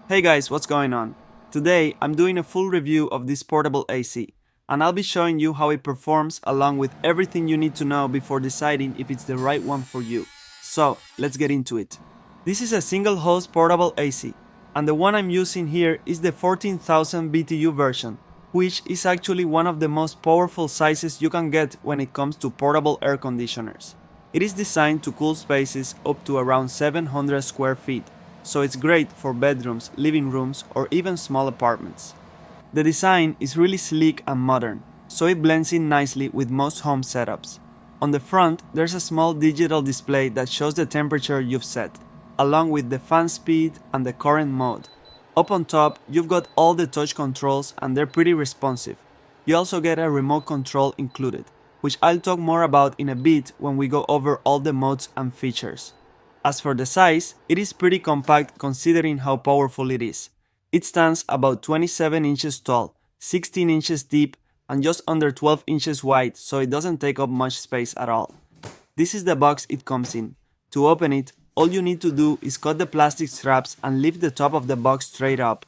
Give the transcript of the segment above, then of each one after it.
Hey guys, what's going on? Today I'm doing a full review of this portable AC, and I'll be showing you how it performs along with everything you need to know before deciding if it's the right one for you. So, let's get into it. This is a single host portable AC, and the one I'm using here is the 14,000 BTU version, which is actually one of the most powerful sizes you can get when it comes to portable air conditioners. It is designed to cool spaces up to around 700 square feet, so it's great for bedrooms, living rooms, or even small apartments. The design is really sleek and modern, so it blends in nicely with most home setups. On the front, there's a small digital display that shows the temperature you've set, along with the fan speed and the current mode. Up on top, you've got all the touch controls and they're pretty responsive. You also get a remote control included, which I'll talk more about in a bit when we go over all the modes and features. As for the size, it is pretty compact considering how powerful it is. It stands about 27 inches tall, 16 inches deep, and just under 12 inches wide, so it doesn't take up much space at all. This is the box it comes in. To open it, all you need to do is cut the plastic straps and lift the top of the box straight up.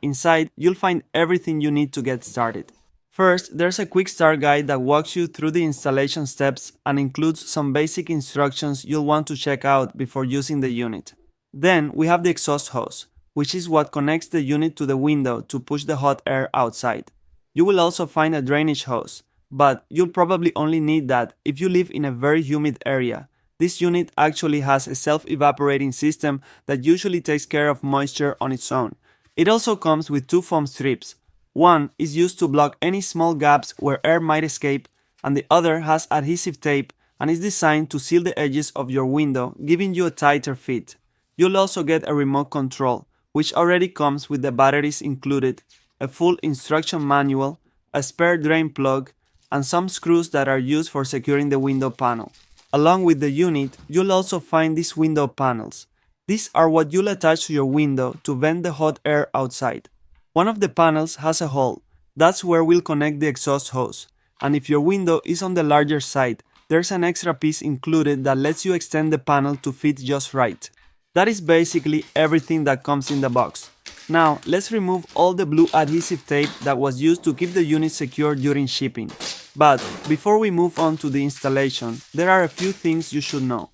Inside, you'll find everything you need to get started. First, there's a quick start guide that walks you through the installation steps and includes some basic instructions you'll want to check out before using the unit. Then we have the exhaust hose, which is what connects the unit to the window to push the hot air outside. You will also find a drainage hose, but you'll probably only need that if you live in a very humid area. This unit actually has a self-evaporating system that usually takes care of moisture on its own. It also comes with two foam strips. One is used to block any small gaps where air might escape, and the other has adhesive tape and is designed to seal the edges of your window, giving you a tighter fit. You'll also get a remote control, which already comes with the batteries included, a full instruction manual, a spare drain plug, and some screws that are used for securing the window panel. Along with the unit, you'll also find these window panels. These are what you'll attach to your window to vent the hot air outside. One of the panels has a hole. That's where we'll connect the exhaust hose. And if your window is on the larger side, there's an extra piece included that lets you extend the panel to fit just right. That is basically everything that comes in the box. Now, let's remove all the blue adhesive tape that was used to keep the unit secure during shipping. But before we move on to the installation, there are a few things you should know.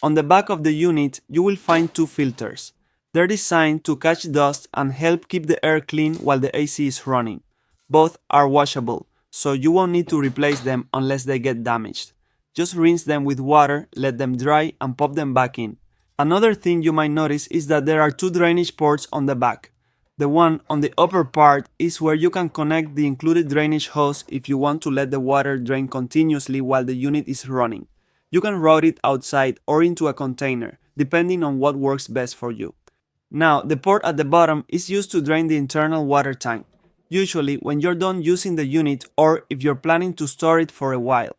On the back of the unit, you will find two filters. They're designed to catch dust and help keep the air clean while the AC is running. Both are washable, so you won't need to replace them unless they get damaged. Just rinse them with water, let them dry, and pop them back in. Another thing you might notice is that there are two drainage ports on the back. The one on the upper part is where you can connect the included drainage hose if you want to let the water drain continuously while the unit is running. You can route it outside or into a container, depending on what works best for you. Now, the port at the bottom is used to drain the internal water tank, usually when you're done using the unit or if you're planning to store it for a while.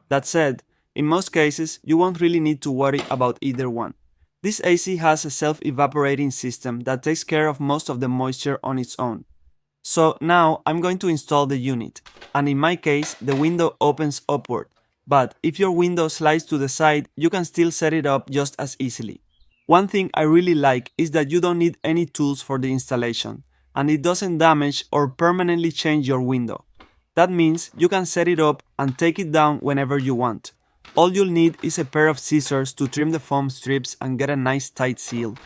That said, in most cases, you won't really need to worry about either one. This AC has a self-evaporating system that takes care of most of the moisture on its own. So now I'm going to install the unit, and in my case, the window opens upward, but if your window slides to the side, you can still set it up just as easily. One thing I really like is that you don't need any tools for the installation, and it doesn't damage or permanently change your window. That means you can set it up and take it down whenever you want. All you'll need is a pair of scissors to trim the foam strips and get a nice tight seal.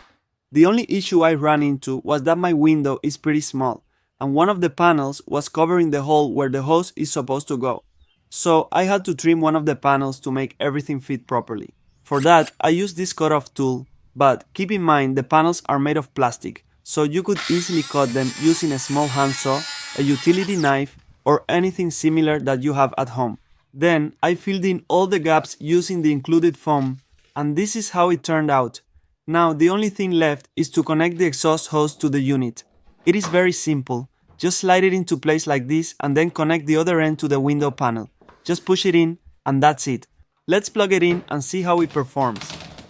The only issue I ran into was that my window is pretty small, and one of the panels was covering the hole where the hose is supposed to go. So I had to trim one of the panels to make everything fit properly. For that, I used this cut-off tool. But keep in mind the panels are made of plastic, so you could easily cut them using a small handsaw, a utility knife, or anything similar that you have at home. Then I filled in all the gaps using the included foam, and this is how it turned out. Now the only thing left is to connect the exhaust hose to the unit. It is very simple. Just slide it into place like this and then connect the other end to the window panel. Just push it in and that's it. Let's plug it in and see how it performs.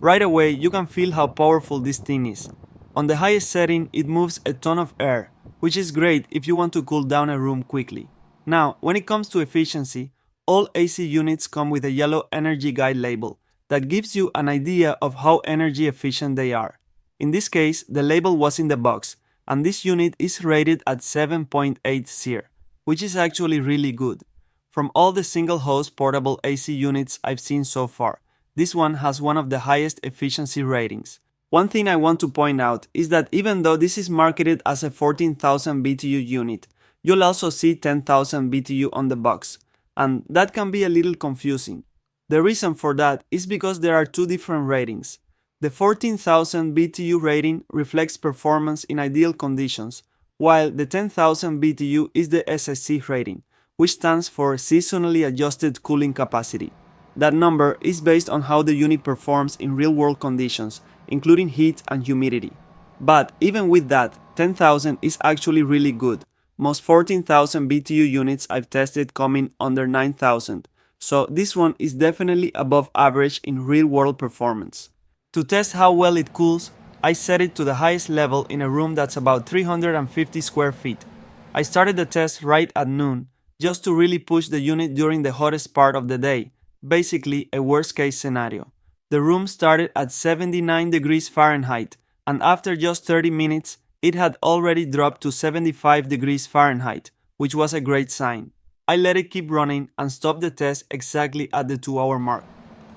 Right away, you can feel how powerful this thing is. On the highest setting, it moves a ton of air, which is great if you want to cool down a room quickly. Now, when it comes to efficiency, all AC units come with a yellow energy guide label that gives you an idea of how energy efficient they are. In this case, the label was in the box, and this unit is rated at 7.8 SEER, which is actually really good. From all the single-host portable AC units I've seen so far, this one has one of the highest efficiency ratings. One thing I want to point out is that even though this is marketed as a 14,000 BTU unit, you'll also see 10,000 BTU on the box, and that can be a little confusing. The reason for that is because there are two different ratings. The 14,000 BTU rating reflects performance in ideal conditions, while the 10,000 BTU is the SSC rating, which stands for Seasonally Adjusted Cooling Capacity. That number is based on how the unit performs in real-world conditions, including heat and humidity. But even with that, 10,000 is actually really good. Most 14,000 BTU units I've tested come in under 9,000, so this one is definitely above average in real-world performance. To test how well it cools, I set it to the highest level in a room that's about 350 square feet. I started the test right at noon, just to really push the unit during the hottest part of the day, basically a worst-case scenario. The room started at 79 degrees Fahrenheit, and after just 30 minutes, it had already dropped to 75 degrees Fahrenheit, which was a great sign. I let it keep running and stopped the test exactly at the 2-hour mark.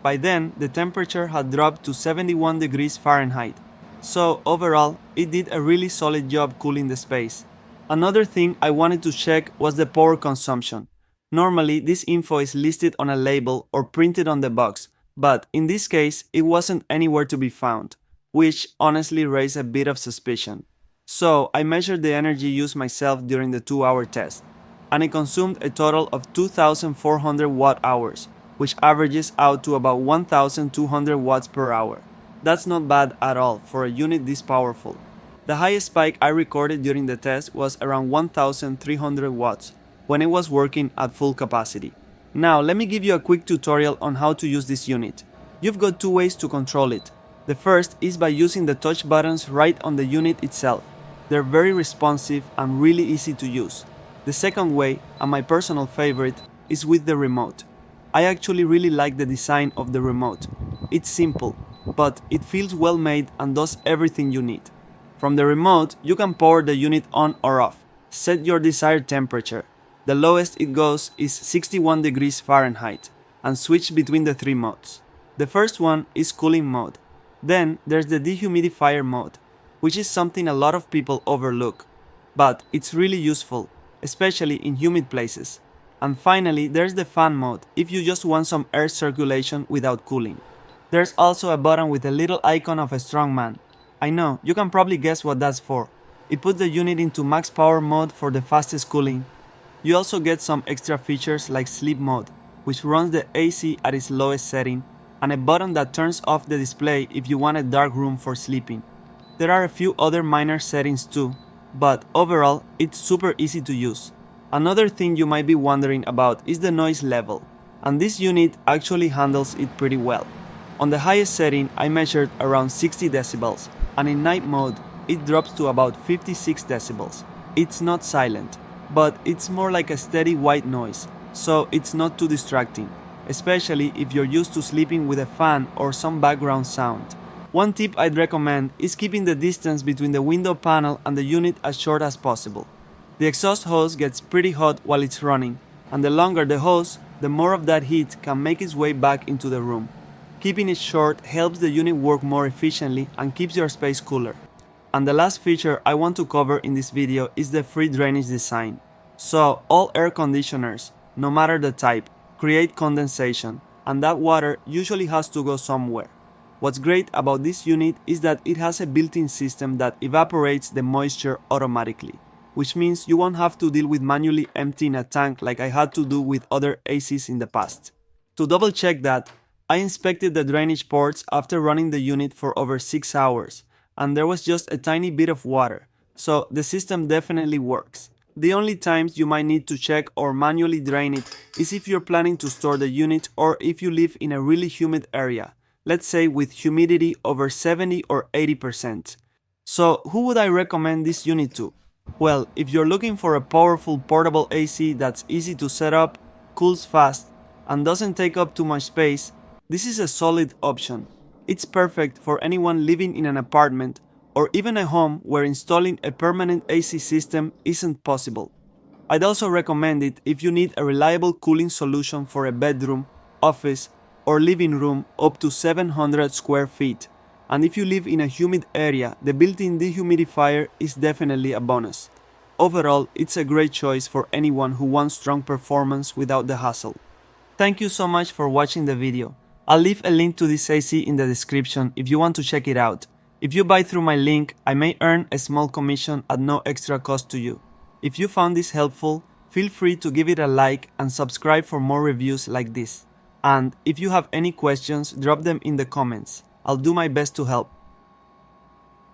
By then, the temperature had dropped to 71 degrees Fahrenheit, so overall, it did a really solid job cooling the space. Another thing I wanted to check was the power consumption. Normally, this info is listed on a label or printed on the box, but in this case, it wasn't anywhere to be found, which honestly raised a bit of suspicion. So I measured the energy used myself during the 2-hour test, and it consumed a total of 2,400 watt-hours, which averages out to about 1,200 watts per hour. That's not bad at all for a unit this powerful. The highest spike I recorded during the test was around 1,300 watts, when it was working at full capacity. Now let me give you a quick tutorial on how to use this unit. You've got two ways to control it. The first is by using the touch buttons right on the unit itself. They're very responsive and really easy to use. The second way, and my personal favorite, is with the remote. I actually really like the design of the remote. It's simple, but it feels well made and does everything you need. From the remote, you can power the unit on or off, set your desired temperature. The lowest it goes is 61 degrees Fahrenheit, and switch between the three modes. The first one is cooling mode. Then there's the dehumidifier mode, which is something a lot of people overlook, but it's really useful, especially in humid places. And finally, there's the fan mode if you just want some air circulation without cooling. There's also a button with a little icon of a strongman. I know, you can probably guess what that's for. It puts the unit into max power mode for the fastest cooling. You also get some extra features like sleep mode, which runs the AC at its lowest setting, and a button that turns off the display if you want a dark room for sleeping. There are a few other minor settings too, but overall, it's super easy to use. Another thing you might be wondering about is the noise level, and this unit actually handles it pretty well. On the highest setting, I measured around 60 decibels, and in night mode, it drops to about 56 decibels. It's not silent, but it's more like a steady white noise, so it's not too distracting, especially if you're used to sleeping with a fan or some background sound. One tip I'd recommend is keeping the distance between the window panel and the unit as short as possible. The exhaust hose gets pretty hot while it's running, and the longer the hose, the more of that heat can make its way back into the room. Keeping it short helps the unit work more efficiently and keeps your space cooler. And the last feature I want to cover in this video is the free drainage design. So all air conditioners, no matter the type, create condensation, and that water usually has to go somewhere. What's great about this unit is that it has a built-in system that evaporates the moisture automatically, which means you won't have to deal with manually emptying a tank like I had to do with other ACs in the past. To double check that, I inspected the drainage ports after running the unit for over 6 hours, and there was just a tiny bit of water, so the system definitely works. The only times you might need to check or manually drain it is if you're planning to store the unit or if you live in a really humid area, let's say with humidity over 70 or 80%. So who would I recommend this unit to? Well, if you're looking for a powerful portable AC that's easy to set up, cools fast, and doesn't take up too much space, this is a solid option. It's perfect for anyone living in an apartment or even a home where installing a permanent AC system isn't possible. I'd also recommend it if you need a reliable cooling solution for a bedroom, office, or living room up to 700 square feet. And if you live in a humid area, the built-in dehumidifier is definitely a bonus. Overall, it's a great choice for anyone who wants strong performance without the hassle. Thank you so much for watching the video. I'll leave a link to this AC in the description if you want to check it out. If you buy through my link, I may earn a small commission at no extra cost to you. If you found this helpful, feel free to give it a like and subscribe for more reviews like this. And if you have any questions, drop them in the comments. I'll do my best to help.